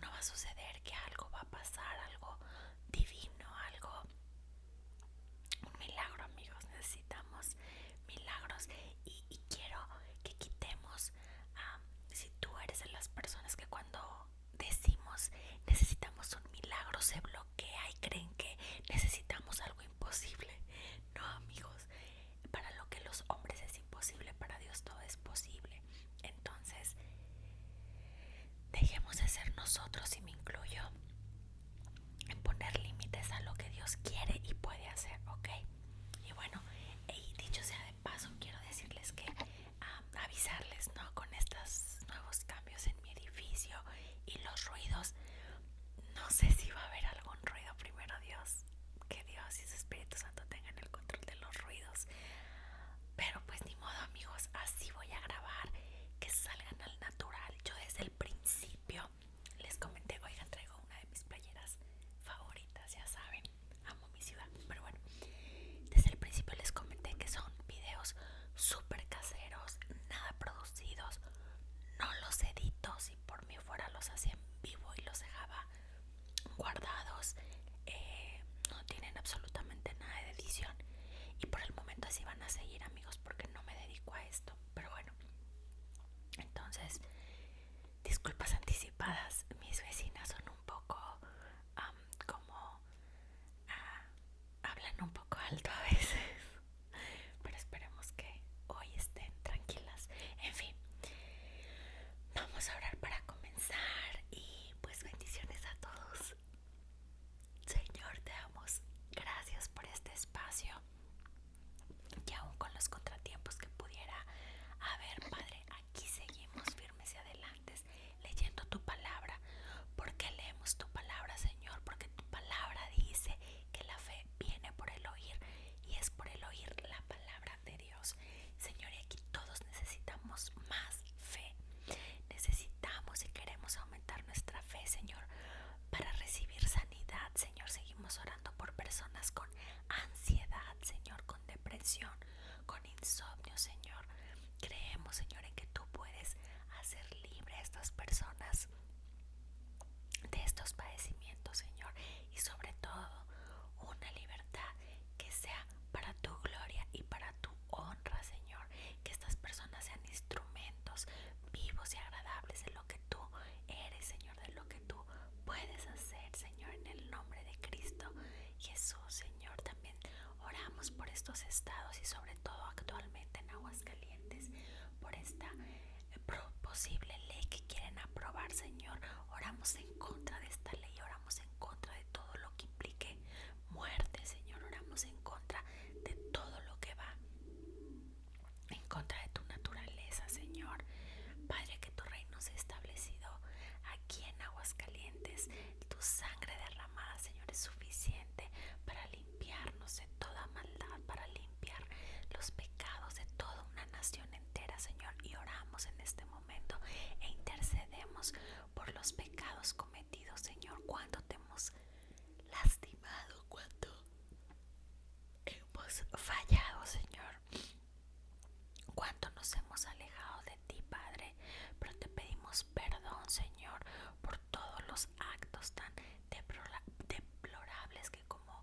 no va a suceder, que algo va a pasar, algo divino, algo, un milagro, amigos. Necesitamos milagros y quiero que quitemos, si tú eres de las personas que cuando decimos necesitamos un milagro se bloquea y creen que necesitamos algo imposible. No, amigos, para lo que los hombres es imposible, para Dios todo es posible. Entonces, dejemos de ser nosotros, y me incluyo, en poner límites a lo que Dios quiere y puede hacer, ¿ok? Y bueno, y dicho sea de paso, quiero decirles que, avisarles, ¿no? Con estos nuevos cambios en mi edificio y los ruidos, no sé si va a haber algún ruido, primero Dios, que Dios y su Espíritu Santo tengan el control de los ruidos. Pero pues ni modo, amigos, así voy a grabar, que salgan al natural. Yo desde el principio les comenté, oigan, traigo una de mis playeras favoritas, ya saben, amo mi ciudad. Pero bueno, desde el principio les comenté que son videos súper caseros, nada producidos, no los edito. Si por mí fuera los hacía en vivo y los dejaba guardados. No tienen absolutamente nada de edición y por el momento así van a seguir, amigos, porque no me dedico a esto. Pero bueno, entonces, disculpas anticipadas. Mis vecinas son un poco, como, hablan un poco alto a veces, pero esperemos que hoy estén tranquilas. En fin, vamos a orar para comenzar y pues bendiciones a todos. Señor, te damos gracias por este espacio, que aún con los contratiempos que pudiera haber, Padre, aquí seguimos firmes y adelante leyendo tu palabra. ¿Por qué leemos tu palabra, Señor? Porque tu palabra dice que la fe viene por el oír, y es por el oír la palabra de Dios. Señor, y aquí todos necesitamos más fe. Necesitamos y queremos aumentar nuestra fe, Señor, para recibir sanidad. Señor, seguimos orando por personas con ansiedad, Señor, con depresión, con insomnio, Señor. Creemos, Señor, en que tú puedes hacer libre a estas personas de estos padecimientos, Señor, y sobre todo una libertad que sea para tu gloria y para tu honra, Señor. Que estas personas sean instrumentos vivos y agradables de lo que tú eres, Señor, de lo que tú puedes hacer, Señor, en el nombre de Cristo Jesús. Señor, también oramos por estos estados y sobre todo actualmente en Aguascalientes, por esta posible ley que quieren aprobar, Señor. Oramos en contra de esta ley, oramos en contra de todo lo que implique muerte, Señor. Oramos en contra de todo lo que va en contra de tu naturaleza, Señor. Padre, que tu reino sea establecido aquí en Aguascalientes. Tu sangre derramada, Señor, es suficiente para limpiarnos de toda maldad, para limpiar los pecados de toda una nación entera, Señor. Y oramos en este momento e intercedemos por los pecados cometidos, Señor. Cuando te hemos lastimado, cuando hemos fallado, Señor, cuánto nos hemos alejado de ti, Padre. Pero te pedimos perdón, Señor, por todos los actos tan deplorables que como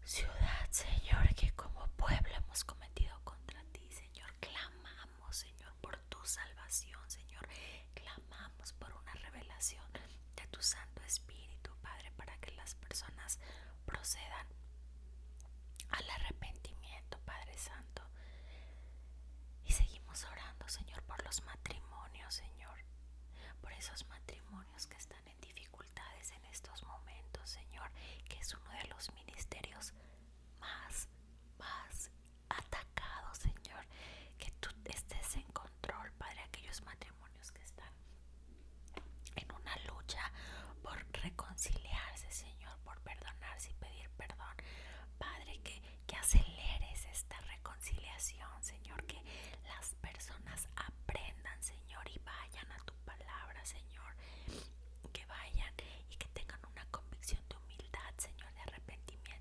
ciudad, Señor, que como pueblo hemos cometido contra ti, Señor. Clamamos, Señor, por tu salvación, Señor. Clamamos por una revelación de tu Santo Espíritu, Padre, para que las personas procedan al arrepentimiento, Padre Santo. Y seguimos orando, Señor, por los matrimonios, Señor, por esos matrimonios que están en dificultades en estos momentos, Señor, que es uno de los ministerios más atacados, Señor. Que tú estés en control, Padre, aquellos matrimonios que están en una lucha por reconciliarse, Señor, por perdonarse y pedir perdón, Padre, que aceleres esta reconciliación, Señor, que las personas aprendan, Señor, y vayan a tu palabra, Señor, que vayan y que tengan una convicción de humildad, Señor, de arrepentimiento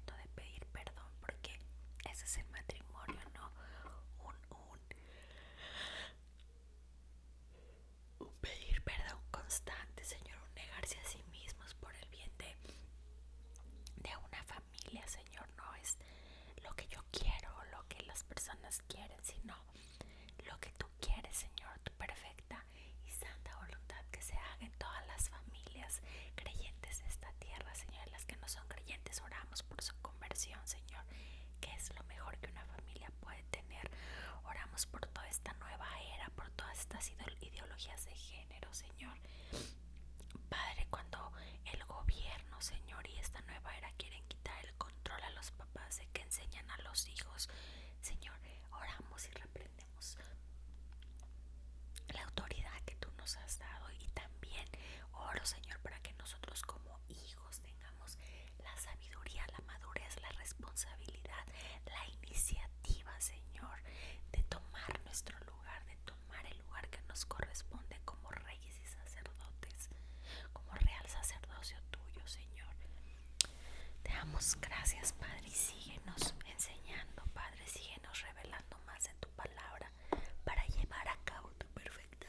damos gracias, Padre, y síguenos enseñando, Padre, síguenos revelando más de tu palabra para llevar a cabo tu perfecta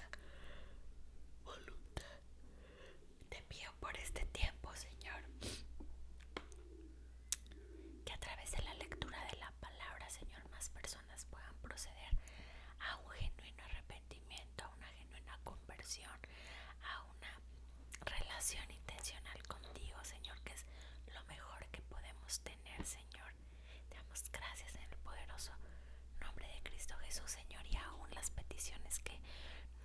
voluntad. Te pido por este tiempo, Señor, que a través de la lectura de la palabra, Señor, más personas puedan proceder a un genuino arrepentimiento, a una genuina conversión, a una relación intencional contigo, Señor, que es lo mejor que podemos tener, Señor. Te damos gracias en el poderoso nombre de Cristo Jesús, Señor, y aún las peticiones que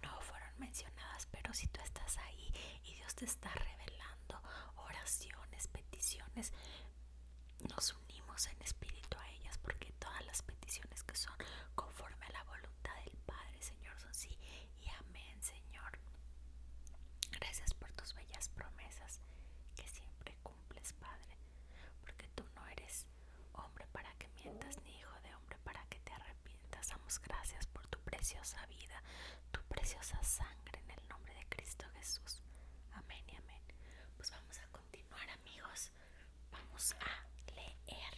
no fueron mencionadas, pero si tú estás ahí y Dios te está revelando oraciones, peticiones, nos unimos en espíritu a ellas, porque todas las peticiones que son conforme a la voluntad del Padre, Señor, son sí y amén, Señor. Gracias por tus bellas promesas que siempre cumples, Padre, porque tú no eres hombre para que mientas, ni hijo de hombre para que te arrepientas. Damos gracias por tu preciosa vida, tu preciosa sangre, en el nombre de Cristo Jesús. Amén y amén. Pues vamos a continuar, amigos. Vamos a leer.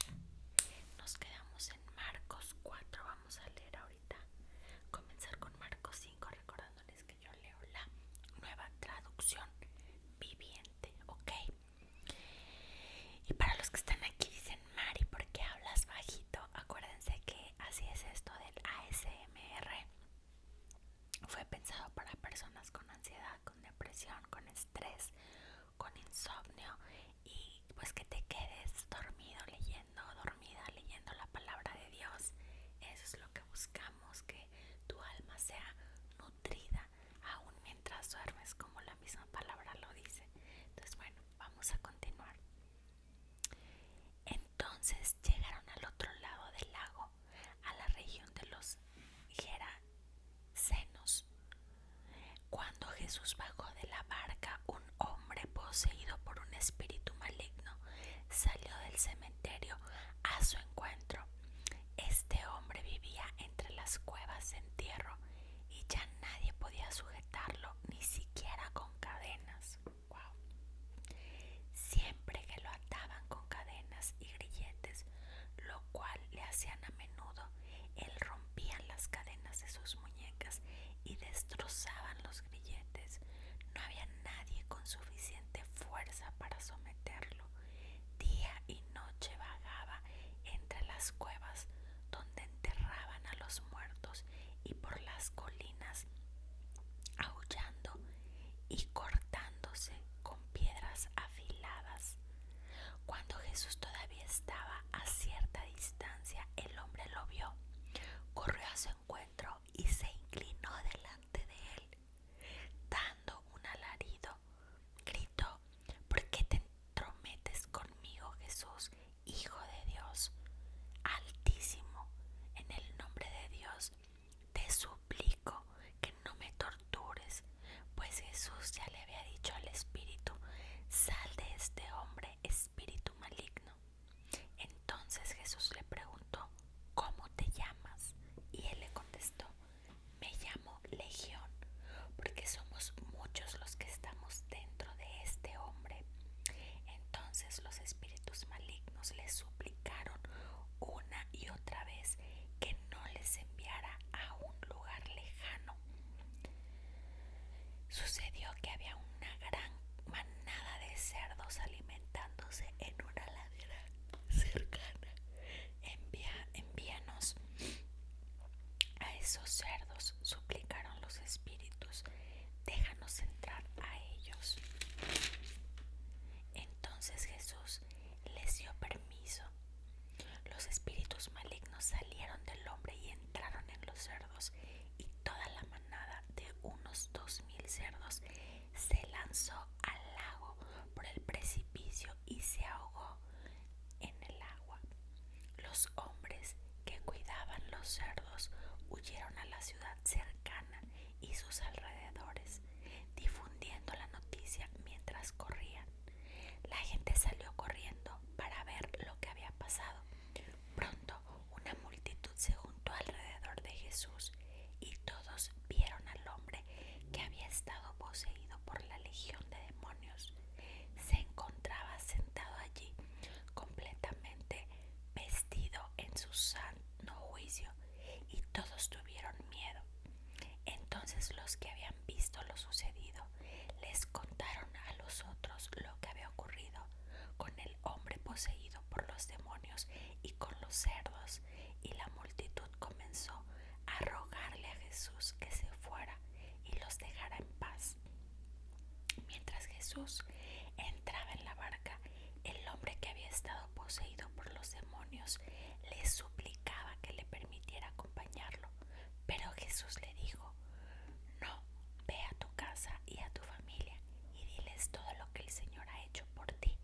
Nos quedamos en Marcos 4. Vamos a leer ahorita. Comenzar con Marcos 5, recordándoles que yo leo la nueva traducción viviente, ¿ok? Y para los que están aquí dicen, Mari, ¿por qué hablas bajito? Acuérdense que así es esto del ASMR. Fue pensado para personas con ansiedad, con depresión, con estrés, con insomnio, y pues que te quedes dormido leyendo, dormida leyendo la palabra de Dios. Eso es lo que buscamos, que tu alma sea nutrida aún mientras duermes, como la misma palabra lo dice. Entonces, bueno, vamos a continuar. Entonces llegaron al otro lado del lago, a la región de los Gerasenos. Cuando Jesús bajó de la barca, un hombre poseído por un espíritu maligno salió del cementerio a su encuentro. Este hombre vivía entre las cuevas de entierro y ya nadie podía sujetarlo, ni siquiera con cadenas. Wow. Siempre que lo ataban con cadenas y grilletes, lo cual le hacían a menudo, él rompía las cadenas de sus muñecas y destrozaban los grilletes. No había nadie con suficiente fuerza para someterlo. Día y noche vagaba entre las cuevas donde enterraban a los muertos y poseído por los demonios, le suplicaba que le permitiera acompañarlo. Pero Jesús le dijo: no, ve a tu casa y a tu familia y diles todo lo que el Señor ha hecho por ti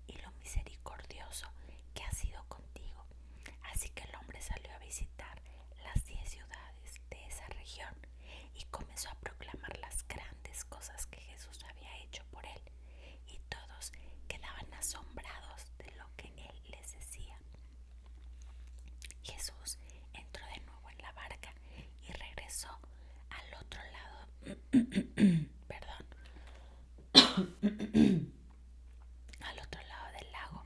y lo misericordioso que ha sido contigo. Así que el hombre salió a visitar las 10 ciudades de esa región y comenzó a proclamar las grandes cosas que Jesús había hecho por él, y todos quedaban asombrados de lo que él les decía. Jesús entró de nuevo en la barca y regresó al otro lado, perdón, al otro lado del lago,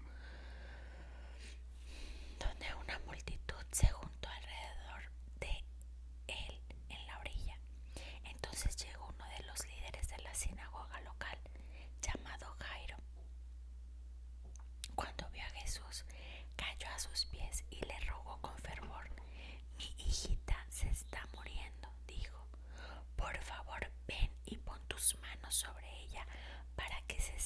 donde una multitud se juntó alrededor de él en la orilla. Entonces llegó uno de los líderes de la sinagoga local, llamado Jairo. Cuando vio a Jesús, cayó a sus pies y le rogó con fervor: mi hijita se está muriendo, dijo. Por favor, ven y pon tus manos sobre ella para que se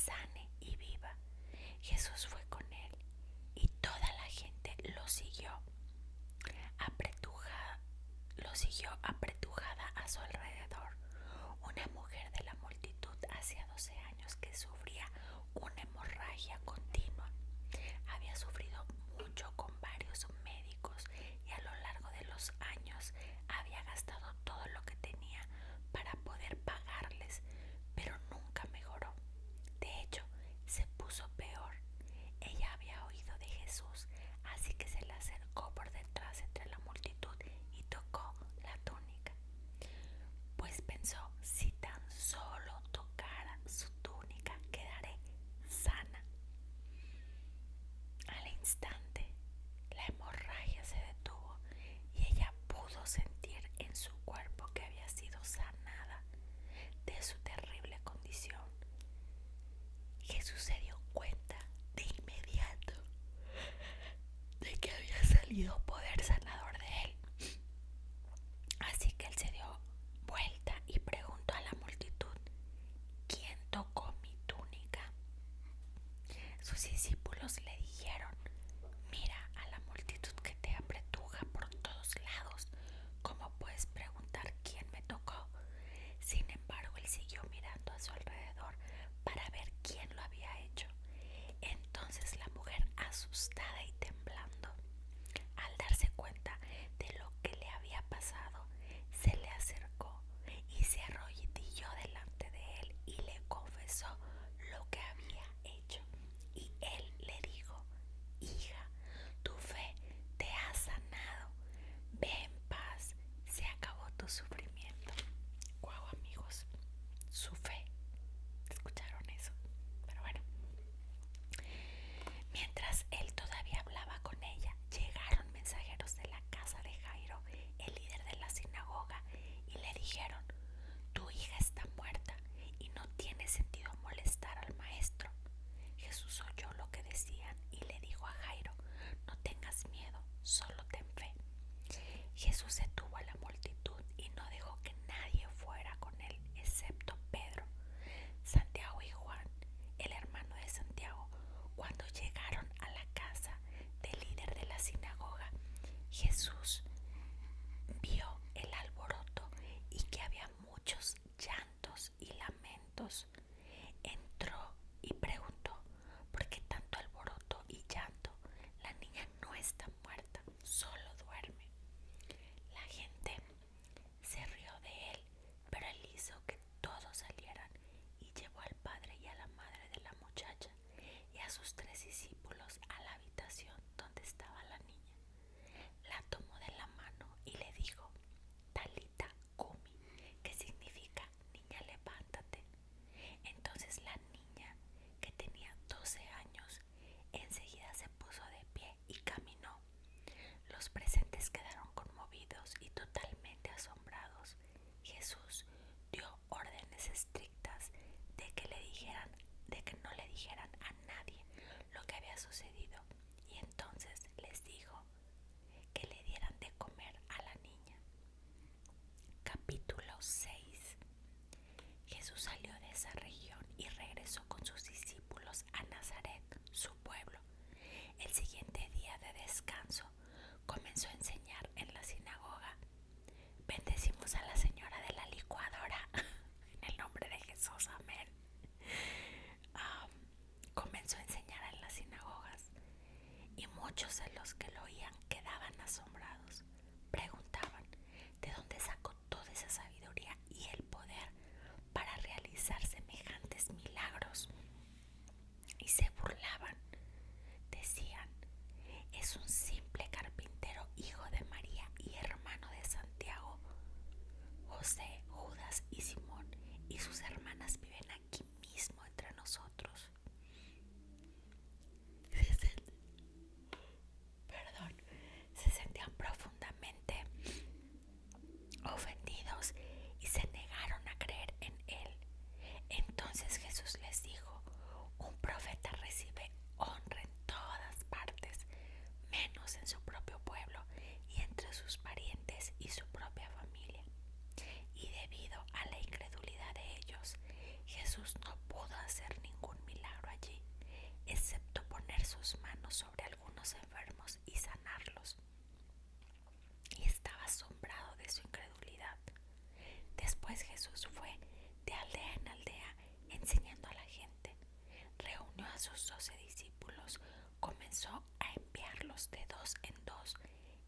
sus 12 discípulos, comenzó a enviarlos de dos en dos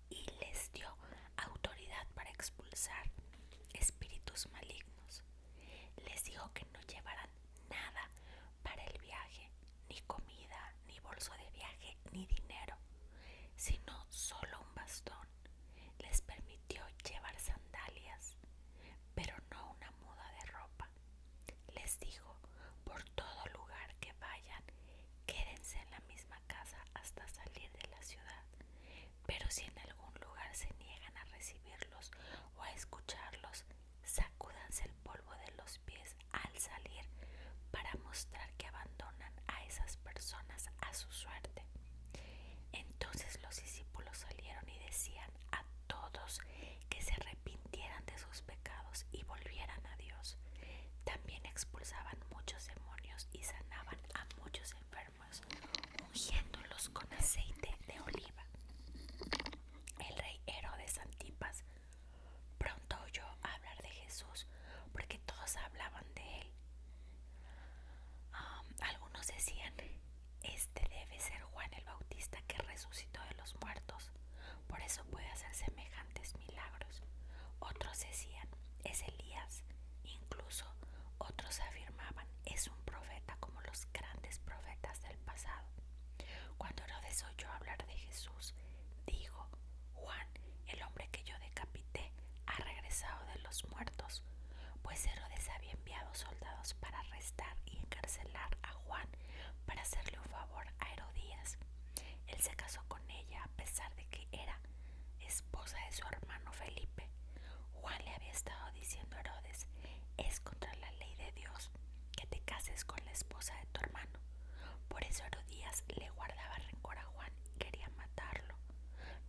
y les dio autoridad para expulsar espíritus malignos. Les dijo que no llevaran nada para el viaje, ni comida, ni bolso de viaje, ni dinero, sino solo un bastón. Les permitió llevar sandalias, pero no una muda de ropa. Les dijo, por todo lugar que vayan, quédense en la misma casa hasta salir de la ciudad. Pero si en algún lugar se niegan a recibirlos o a escucharlos, sacúdanse el polvo de los pies al salir para mostrar que abandonan a esas personas a su suerte. Entonces los discípulos salieron y decían a todos que se arrepintieran de sus pecados y volvieran a Dios. También expulsaban muchos demonios y sanaban a muchos enfermos, ungiéndolos con aceite de oliva. El rey Herodes Antipas pronto oyó hablar de Jesús porque todos hablaban de él. Algunos decían, este debe ser Juan el Bautista que resucitó de los muertos, por eso puede hacer semejantes milagros. Otros decían, es Elías. Incluso otros afirmaban, es un profeta como los grandes profetas del pasado. Cuando Herodes oyó hablar de Jesús, dijo, Juan, el hombre que yo decapité, ha regresado de los muertos. Pues Herodes había enviado soldados para arrestar y encarcelar a Juan para hacerle un favor a Herodías. Él se casó con ella a pesar de que era esposa de su hermano Felipe. Juan le había estado diciendo a Herodes, es contra la ley de Dios que te cases con la esposa de tu hermano. Por eso Herodías le guardaba rencor a Juan y quería matarlo.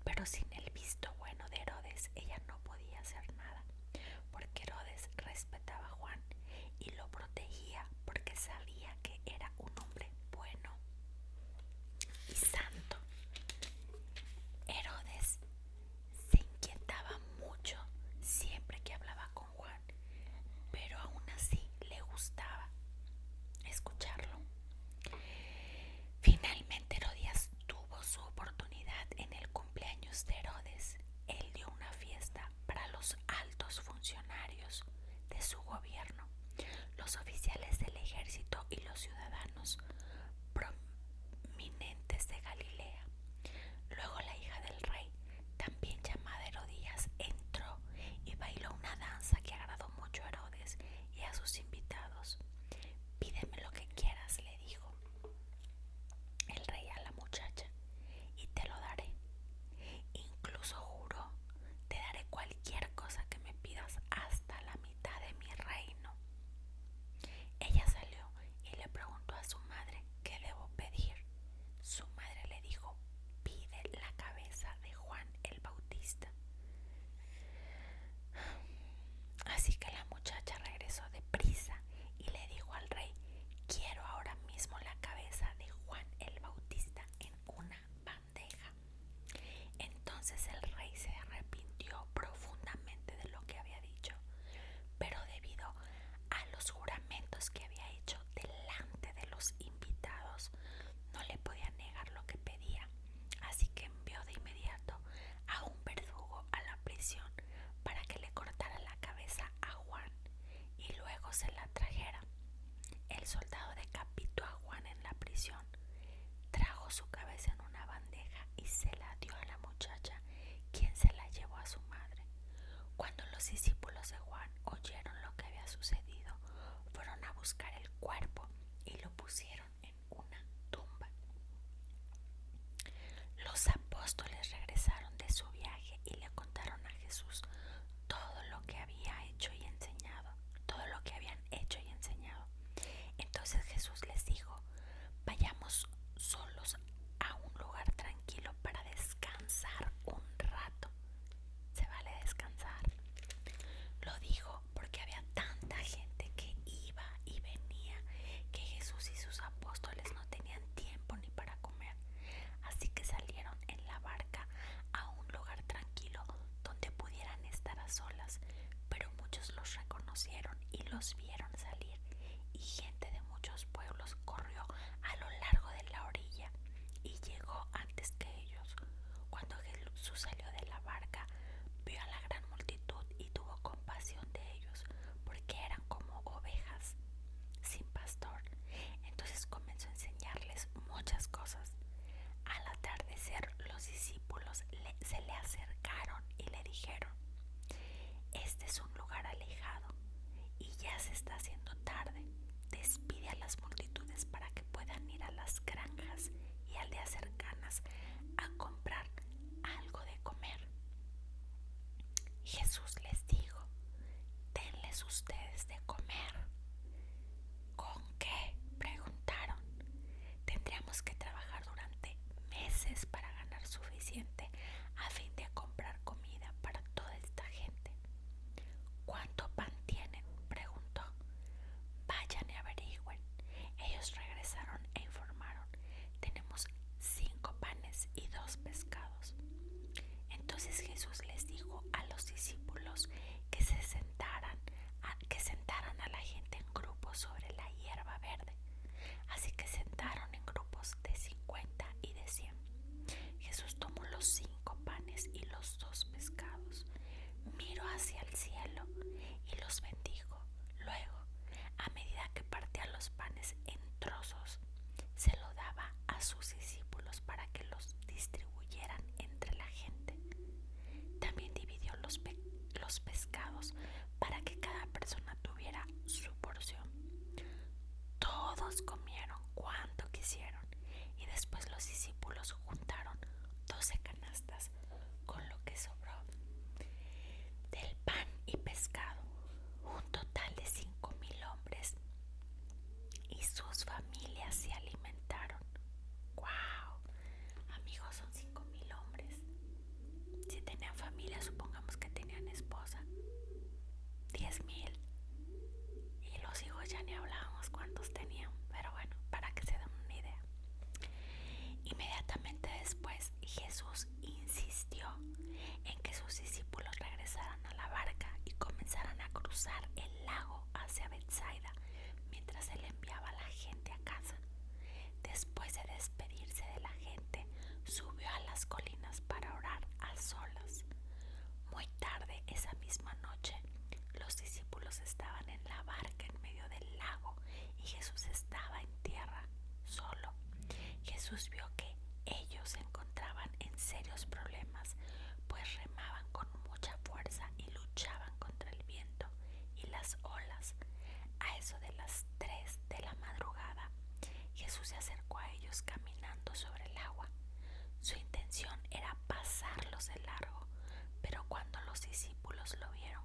Pero sin el visto bueno de Herodes, ella no podía hacer nada, porque Herodes respetaba a Juan y lo protegía porque sabía que era un hombre bueno y santo. Herodes se inquietaba mucho siempre que hablaba con Juan, pero aún así le gustaba escucharlo. Finalmente Herodías tuvo su oportunidad en el cumpleaños de Herodes. Él dio una fiesta para los altos funcionarios de su gobierno, los oficiales del ejército y los ciudadanos prominentes de Galilea. Luego la hija del rey, también llamada Herodías, entró y bailó una danza que agradó mucho a Herodes y a sus invitados. Pídeme lo que quieras, le dijo el rey a la muchacha, y te lo daré. Incluso juró, te daré cualquier cosa que me pidas hasta la mitad de mi reino. Ella salió y le preguntó a su madre qué debo pedir. Su madre le dijo, pide la cabeza de Juan el Bautista. Así que la muchacha regresó deprisa y le dijo al rey, quiero ahora mismo la cabeza de Juan el Bautista en una bandeja. Entonces el rey se arrepintió profundamente de lo que había dicho, pero debido a los juramentos que había hecho delante de los invitados, no le podía negar lo que pedía. Así que envió de inmediato a un verdugo a la prisión para que le cortara la cabeza a Juan y luego se la trajera. El soldado decapitó a Juan en la prisión, trajo su cabeza en una bandeja y se la dio a la muchacha, quien se la llevó a su madre. Cuando los discípulos de Juan oyeron lo que había sucedido, fueron a buscar el cuerpo y lo pusieron en una tumba. Los apóstoles regresaron de su viaje y le contaron a Jesús todo lo que había hecho y enseñado, todo lo que habían hecho y enseñado. Entonces Jesús les dijo, vayamos solos a un lugar tranquilo para descansar un rato. Se vale descansar. Lo dijo porque había tanta gente que iba y venía discípulos lo vieron.